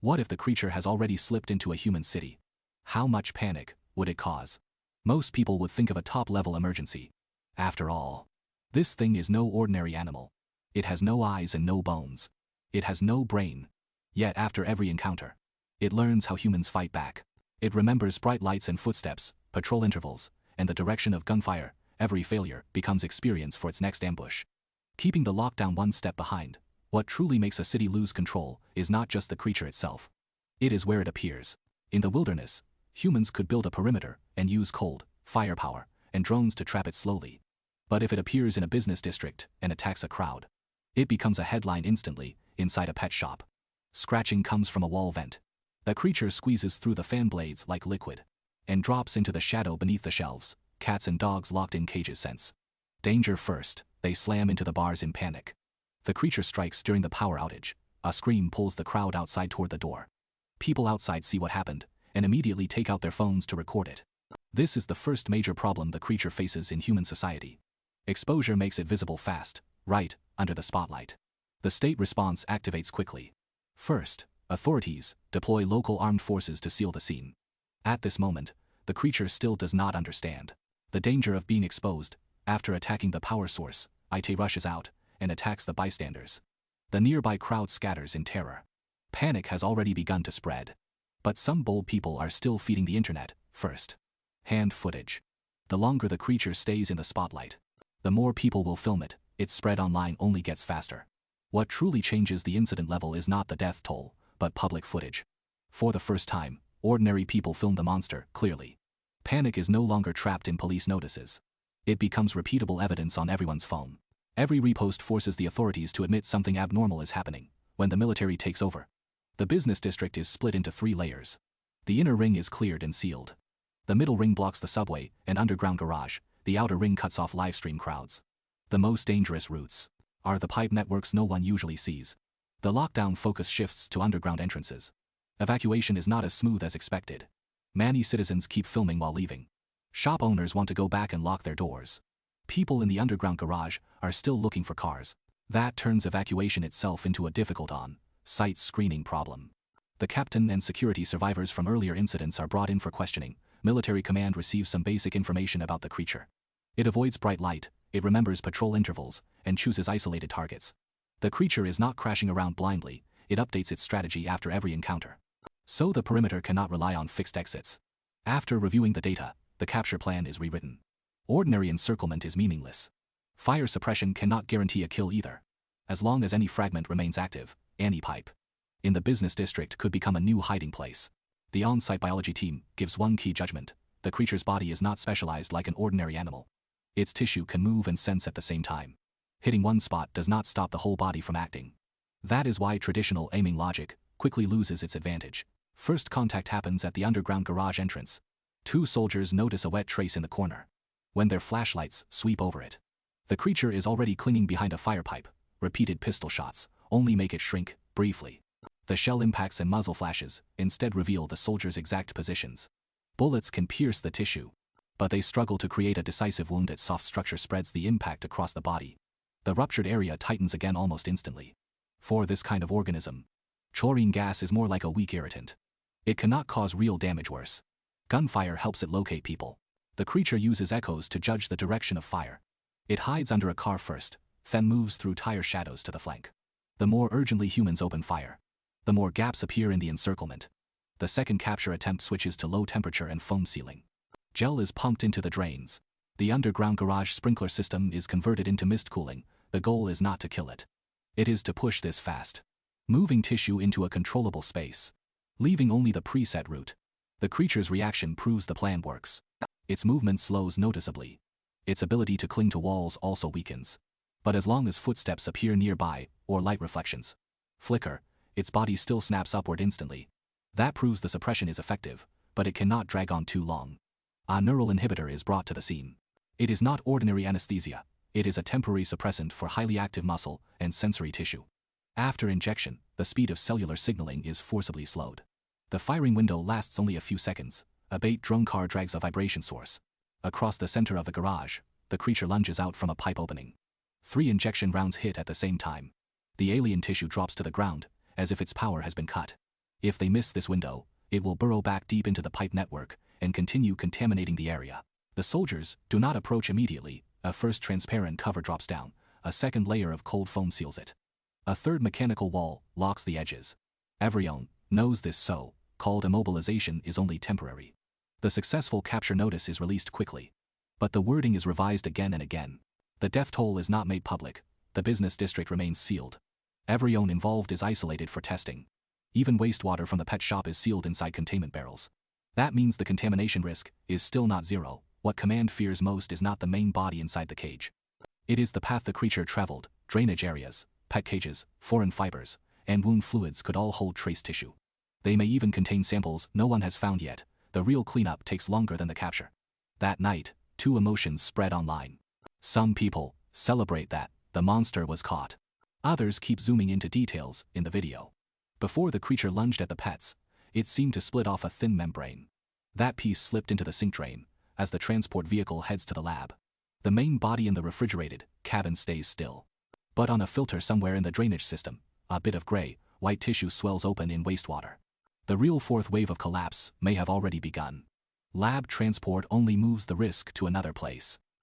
What if the creature has already slipped into a human city? How much panic would it cause? Most people would think of a top-level emergency. After all, this thing is no ordinary animal. It has no eyes and no bones. It has no brain. Yet after every encounter, it learns how humans fight back. It remembers bright lights and footsteps, patrol intervals, and the direction of gunfire. Every failure becomes experience for its next ambush. Keeping the lockdown one step behind, what truly makes a city lose control is not just the creature itself. It is where it appears. In the wilderness, humans could build a perimeter and use cold, firepower, and drones to trap it slowly. But if it appears in a business district and attacks a crowd, it becomes a headline instantly, inside a pet shop. Scratching comes from a wall vent. The creature squeezes through the fan blades like liquid and drops into the shadow beneath the shelves. Cats and dogs locked in cages sense danger first. They slam into the bars in panic. The creature strikes during the power outage. A scream pulls the crowd outside toward the door. People outside see what happened and immediately take out their phones to record it. This is the first major problem the creature faces in human society. Exposure makes it visible fast, right under the spotlight. The state response activates quickly. First, authorities deploy local armed forces to seal the scene. At this moment, the creature still does not understand the danger of being exposed. After attacking the power source, it rushes out and attacks the bystanders. The nearby crowd scatters in terror. Panic has already begun to spread. But some bold people are still feeding the internet first. Hand footage. The longer the creature stays in the spotlight, the more people will film it. Its spread online only gets faster. What truly changes the incident level is not the death toll, but public footage. For the first time, ordinary people film the monster clearly. Panic is no longer trapped in police notices. It becomes repeatable evidence on everyone's phone. Every repost forces the authorities to admit something abnormal is happening. When the military takes over, the business district is split into 3 layers. The inner ring is cleared and sealed. The middle ring blocks the subway and underground garage. The outer ring cuts off live stream crowds. The most dangerous routes are the pipe networks no one usually sees. The lockdown focus shifts to underground entrances. Evacuation is not as smooth as expected. Many citizens keep filming while leaving. Shop owners want to go back and lock their doors. People in the underground garage are still looking for cars. That turns evacuation itself into a difficult on-site screening problem. The captain and security survivors from earlier incidents are brought in for questioning. Military command receives some basic information about the creature. It avoids bright light, it remembers patrol intervals, and chooses isolated targets. The creature is not crashing around blindly, it updates its strategy after every encounter. So the perimeter cannot rely on fixed exits. After reviewing the data, the capture plan is rewritten. Ordinary encirclement is meaningless. Fire suppression cannot guarantee a kill either. As long as any fragment remains active, any pipe in the business district could become a new hiding place. The on-site biology team gives one key judgment. The creature's body is not specialized like an ordinary animal. Its tissue can move and sense at the same time. Hitting one spot does not stop the whole body from acting. That is why traditional aiming logic quickly loses its advantage. First contact happens at the underground garage entrance. 2 soldiers notice a wet trace in the corner. When their flashlights sweep over it, the creature is already clinging behind a fire pipe. Repeated pistol shots only make it shrink briefly. The shell impacts and muzzle flashes instead reveal the soldiers' exact positions. Bullets can pierce the tissue, but they struggle to create a decisive wound. Its soft structure spreads the impact across the body. The ruptured area tightens again almost instantly. For this kind of organism, chlorine gas is more like a weak irritant. It cannot cause real damage. Worse, gunfire helps it locate people. The creature uses echoes to judge the direction of fire. It hides under a car first, then moves through tire shadows to the flank. The more urgently humans open fire, the more gaps appear in the encirclement. The second capture attempt switches to low temperature and foam sealing. Gel is pumped into the drains. The underground garage sprinkler system is converted into mist cooling. The goal is not to kill it. It is to push this fast moving tissue into a controllable space, leaving only the preset route. The creature's reaction proves the plan works. Its movement slows noticeably. Its ability to cling to walls also weakens. But as long as footsteps appear nearby, or light reflections flicker, its body still snaps upward instantly. That proves the suppression is effective, but it cannot drag on too long. A neural inhibitor is brought to the scene. It is not ordinary anesthesia. It is a temporary suppressant for highly active muscle and sensory tissue. After injection, the speed of cellular signaling is forcibly slowed. The firing window lasts only a few seconds. A bait drone car drags a vibration source. Across the center of the garage, the creature lunges out from a pipe opening. 3 injection rounds hit at the same time. The alien tissue drops to the ground, as if its power has been cut. If they miss this window, it will burrow back deep into the pipe network and continue contaminating the area. The soldiers do not approach immediately. A first transparent cover drops down, a second layer of cold foam seals it. A third mechanical wall locks the edges. Everyone knows this, so called immobilization is only temporary. The successful capture notice is released quickly. But the wording is revised again and again. The death toll is not made public. The business district remains sealed. Everyone involved is isolated for testing. Even wastewater from the pet shop is sealed inside containment barrels. That means the contamination risk is still not zero. What command fears most is not the main body inside the cage. It is the path the creature traveled. Drainage areas, pet cages, foreign fibers, and wound fluids could all hold trace tissue. They may even contain samples no one has found yet. The real cleanup takes longer than the capture. That night, two emotions spread online. Some people celebrate that the monster was caught. Others keep zooming into details in the video. Before the creature lunged at the pets, it seemed to split off a thin membrane. That piece slipped into the sink drain as the transport vehicle heads to the lab. The main body in the refrigerated cabin stays still. But on a filter somewhere in the drainage system, a bit of gray, white tissue swells open in wastewater. The real fourth wave of collapse may have already begun. Lab transport only moves the risk to another place.